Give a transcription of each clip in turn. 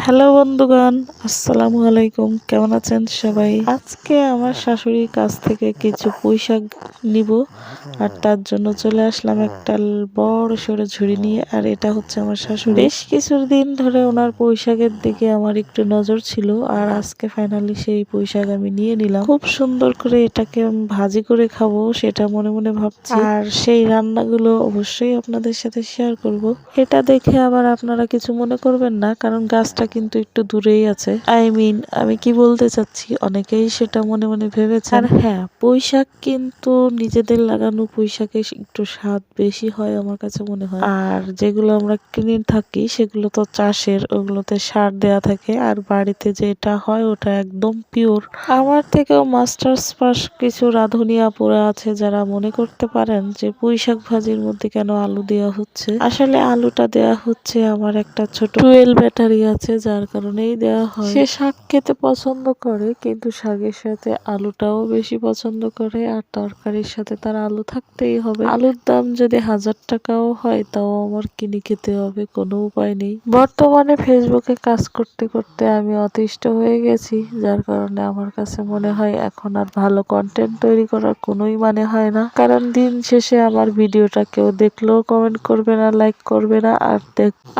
Hello বন্ধুগণ, আসসালামু আলাইকুম। কেমন আছেন সবাই? আজকে আমার শাশুড়ির কাছ থেকে কিছু পুঁইশাক নিব, আর তার জন্য চলে আসলাম একটা বড় সড়ো ঝুড়ি নিয়ে। আর এটা হচ্ছে আমার শাশুড়ি। বেশ কিছুদিন ধরে ওনার পুঁইশাকের দিকে আমার একটু নজর ছিল, আর আজকে ফাইনালি সেই পুঁইশাক আমি নিয়ে নিলাম। খুব সুন্দর করে এটাকে ভাজি করে খাবো সেটা মনে মনে ভাবছি, আর সেই রান্নাগুলো অবশ্যই আপনাদের সাথে শেয়ার করব। এটা দেখে আবার আপনারা কিছু মনে করবেন না, কারণ গাছটা কিন্তু একটু দূরেই আছে। আমি কি বলতে চাচ্ছি, অনেকেই সেটা মনে মনে ভেবেছে। আর হ্যাঁ, পুঁইশাক কিন্তু নিজেদের লাগানো পুঁইশাকে একটু স্বাদ বেশি হয় আমার কাছে মনে হয়। আর যেগুলো আমরা কিনে থাকি সেগুলো তো চাষের, ওগুলোতে সার দেয়া থাকে। আর বাড়িতে যেটা হয় ওটা একদম পিওর। আমার থেকেও মাস্টার্স পাস কিছু রাঁধুনি আপুরা আছে যারা মনে করতে পারেন যে পুঁইশাক ভাজির মধ্যে কেন আলু দেওয়া হচ্ছে। আসলে আলুটা দেয়া হচ্ছে আমার একটা ছোট টুয়েল ব্যাটারি আছে, যার কারণেই দেওয়া হয়। সে শাক খেতে পছন্দ করে, কিন্তু শাকের সাথে আলুটাও বেশি পছন্দ করে। আর তরকারির সাথে তার আলু থাকতেই হবে। আলুর দাম যদি 1000 টাকাও হয় তাও আমার কিনে খেতে হবে, কোনো উপায় নেই। বর্তমানে ফেসবুকে কাজ করতে করতে আমি অতিষ্ঠ হয়ে গেছি, যার কারণে আমার কাছে মনে হয় এখন আর ভালো কন্টেন্ট তৈরি করার কোনোই মানে হয় না। কারণ দিন শেষে আমার ভিডিওটা কেউ দেখলেও কমেন্ট করবে না, লাইক করবে না।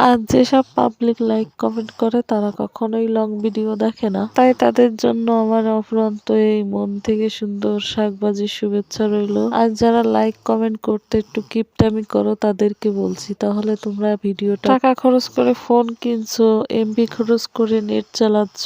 আর যেসব পাবলিক লাইক কমেন্ট করে তারা কখনোই লং ভিডিও দেখে না। তাই তাদের জন্য আমার অফুরন্ত এই মন থেকে সুন্দর শাকবাজির শুভেচ্ছা রইল। আর যারা লাইক কমেন্ট করতে একটু কিপটামি করো তাদেরকে বলছি, তাহলে তোমরা ভিডিওটা টাকা খরচ করে ফোন কিনছো, এমবি খরচ করে নেট চালাচ্ছ,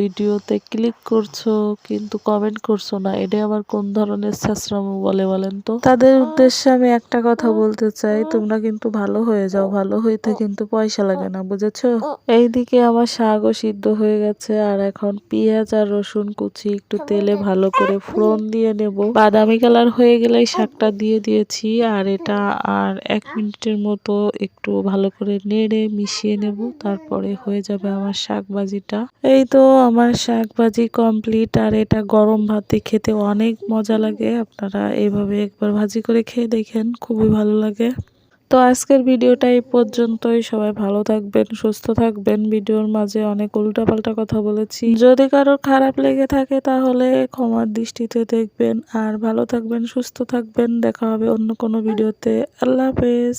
ভিডিওতে ক্লিক করছো, কিন্তু কমেন্ট করছো না। এটা আবার কোন ধরনের ছাত্রামো বলেন তো? তাদের উদ্দেশ্যে আমি একটা কথা বলতে চাই, তোমরা কিন্তু ভালো হয়ে যাও, ভালো হইতে কিন্তু পয়সা লাগে না, বুঝেছো? এইদিকে আমার শাকও সিদ্ধ হয়ে গেছে, আর এখন পেঁয়াজ আর রসুন কুচি একটু তেলে ভালো করে ফোড়ন দিয়ে নেব। বাদামি কালার হয়ে গেলেই শাকটা দিয়ে দিয়েছি, আর এটা আর 1 মিনিটের মতো একটু ভালো করে নেড়ে মিশিয়ে নেব, তারপরে হয়ে যাবে আমার শাক ভাজিটা। এই তো আমার শাক ভাজি কমপ্লিট। আর এটা গরম ভাতে খেতে অনেক মজা লাগে। আপনারা এইভাবে একবার ভাজি করে খেয়ে দেখেন, খুবই ভালো লাগে। তো আজকের ভিডিওটা এই পর্যন্তই। সবাই ভালো থাকবেন, সুস্থ থাকবেন। ভিডিওর মাঝে অনেক উল্টাপাল্টা কথা বলেছি, যদি কারোর খারাপ লেগে থাকে তাহলে ক্ষমার দৃষ্টিতে দেখবেন। আর ভালো থাকবেন, সুস্থ থাকবেন। দেখা হবে অন্য কোনো ভিডিওতে। আল্লাহ হাফেজ।